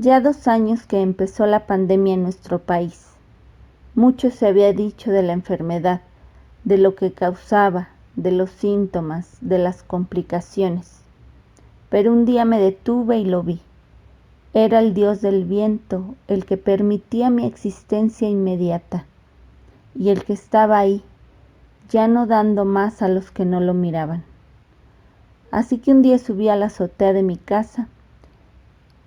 Ya 2 años que empezó la pandemia en nuestro país. Mucho se había dicho de la enfermedad, de lo que causaba, de los síntomas, de las complicaciones. Pero un día me detuve y lo vi. Era el Dios del viento el que permitía mi existencia inmediata y el que estaba ahí, ya no dando más a los que no lo miraban. Así que un día subí a la azotea de mi casa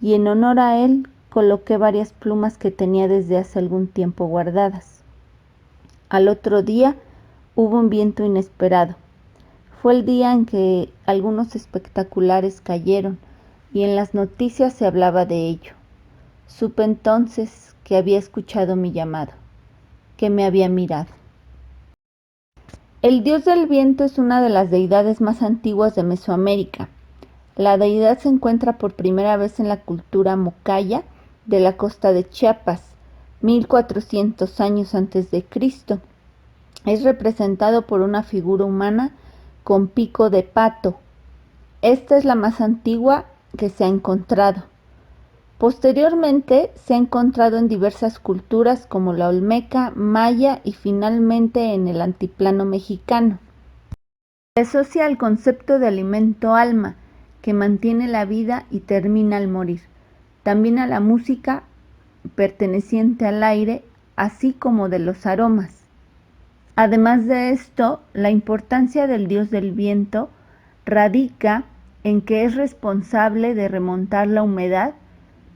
y en honor a él coloqué varias plumas que tenía desde hace algún tiempo guardadas. Al otro día hubo un viento inesperado. Fue el día en que algunos espectaculares cayeron y en las noticias se hablaba de ello. Supe entonces que había escuchado mi llamado, que me había mirado. El dios del viento es una de las deidades más antiguas de Mesoamérica. La deidad se encuentra por primera vez en la cultura mocaya de la costa de Chiapas, 1400 años antes de Cristo. Es representado por una figura humana con pico de pato. Esta es la más antigua que se ha encontrado. Posteriormente se ha encontrado en diversas culturas como la olmeca, maya y finalmente en el altiplano mexicano. Se asocia al concepto de alimento alma, que mantiene la vida y termina al morir. También a la música perteneciente al aire, así como de los aromas. Además de esto, la importancia del dios del viento radica en que es responsable de remontar la humedad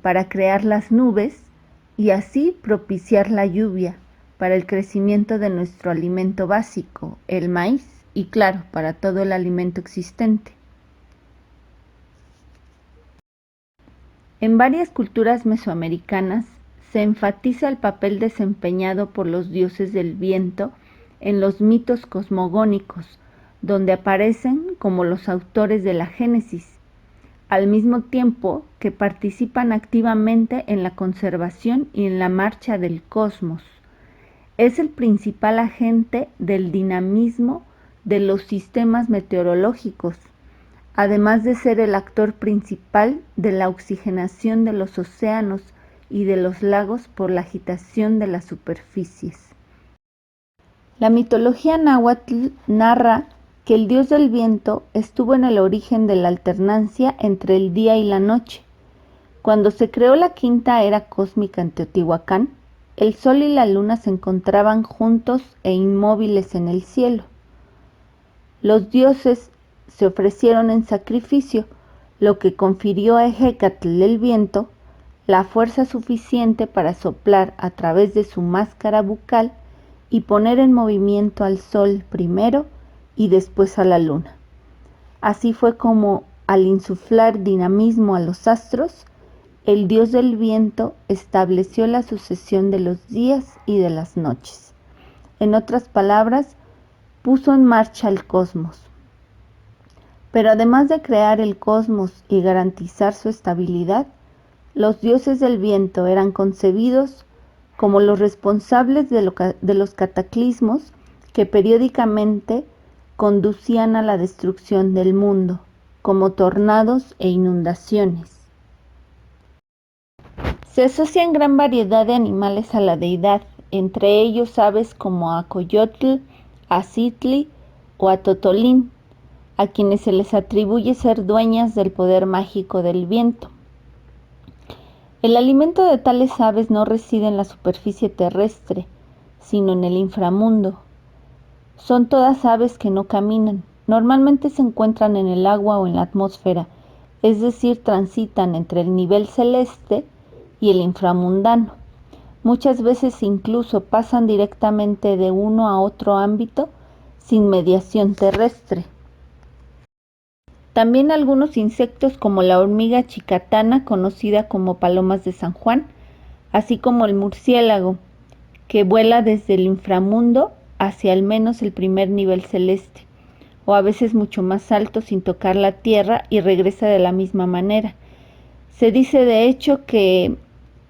para crear las nubes y así propiciar la lluvia para el crecimiento de nuestro alimento básico, el maíz, y claro, para todo el alimento existente. En varias culturas mesoamericanas se enfatiza el papel desempeñado por los dioses del viento en los mitos cosmogónicos, donde aparecen como los autores de la Génesis, al mismo tiempo que participan activamente en la conservación y en la marcha del cosmos. Es el principal agente del dinamismo de los sistemas meteorológicos, además de ser el actor principal de la oxigenación de los océanos y de los lagos por la agitación de las superficies. La mitología náhuatl narra que el dios del viento estuvo en el origen de la alternancia entre el día y la noche. Cuando se creó la quinta era cósmica en Teotihuacán, el sol y la luna se encontraban juntos e inmóviles en el cielo. Los dioses se ofrecieron en sacrificio, lo que confirió a Ejecatl el viento la fuerza suficiente para soplar a través de su máscara bucal y poner en movimiento al sol primero y después a la luna. Así fue como, al insuflar dinamismo a los astros, el dios del viento estableció la sucesión de los días y de las noches. En otras palabras, puso en marcha el cosmos. Pero además de crear el cosmos y garantizar su estabilidad, los dioses del viento eran concebidos como los responsables de los cataclismos que periódicamente conducían a la destrucción del mundo, como tornados e inundaciones. Se asocian gran variedad de animales a la deidad, entre ellos aves como a Coyotl, a Citli o a Totolín, a quienes se les atribuye ser dueñas del poder mágico del viento. El alimento de tales aves no reside en la superficie terrestre, sino en el inframundo. Son todas aves que no caminan, normalmente se encuentran en el agua o en la atmósfera, es decir, transitan entre el nivel celeste y el inframundano. Muchas veces incluso pasan directamente de uno a otro ámbito sin mediación terrestre. También algunos insectos como la hormiga chicatana, conocida como palomas de San Juan, así como el murciélago, que vuela desde el inframundo hacia al menos el primer nivel celeste, o a veces mucho más alto sin tocar la tierra y regresa de la misma manera. Se dice de hecho que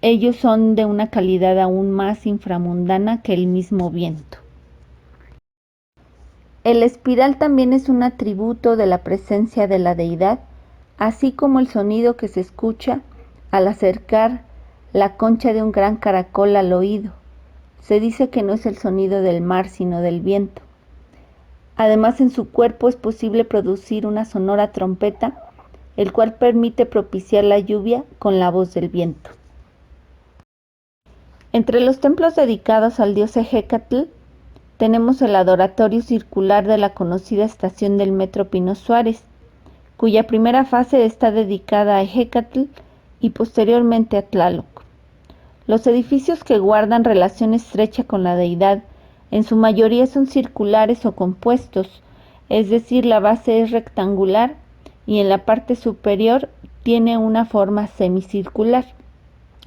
ellos son de una calidad aún más inframundana que el mismo viento. El espiral también es un atributo de la presencia de la deidad, así como el sonido que se escucha al acercar la concha de un gran caracol al oído. Se dice que no es el sonido del mar, sino del viento. Además, en su cuerpo es posible producir una sonora trompeta, el cual permite propiciar la lluvia con la voz del viento. Entre los templos dedicados al dios Ejecatl, tenemos el adoratorio circular de la conocida estación del metro Pino Suárez, cuya primera fase está dedicada a Ejecatl y posteriormente a Tlaloc. Los edificios que guardan relación estrecha con la deidad en su mayoría son circulares o compuestos, es decir, la base es rectangular y en la parte superior tiene una forma semicircular.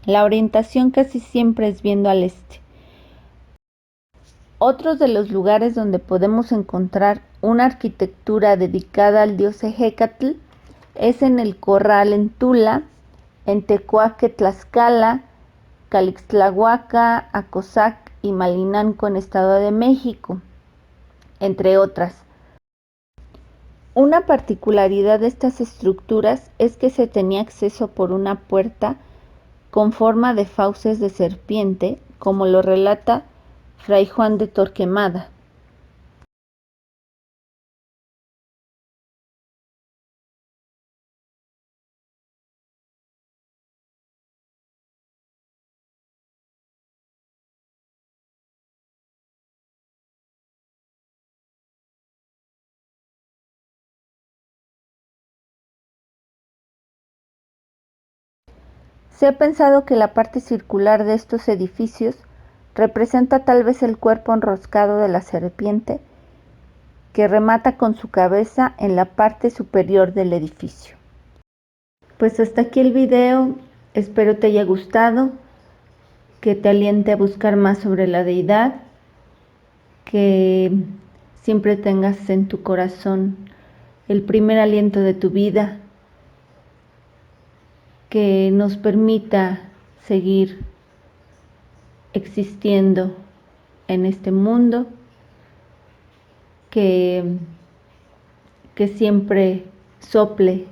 La orientación casi siempre es viendo al este. Otros de los lugares donde podemos encontrar una arquitectura dedicada al dios Ejecatl es en el Corral en Tula, en Tecuaque, Tlaxcala, Calixtlahuaca, Acosac y Malinanco en Estado de México, entre otras. Una particularidad de estas estructuras es que se tenía acceso por una puerta con forma de fauces de serpiente, como lo relata Fray Juan de Torquemada. Se ha pensado que la parte circular de estos edificios representa tal vez el cuerpo enroscado de la serpiente que remata con su cabeza en la parte superior del edificio. Pues hasta aquí el video, espero te haya gustado, que te aliente a buscar más sobre la deidad, que siempre tengas en tu corazón el primer aliento de tu vida, que nos permita seguir existiendo en este mundo, que siempre sople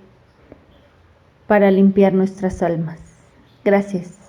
para limpiar nuestras almas. Gracias.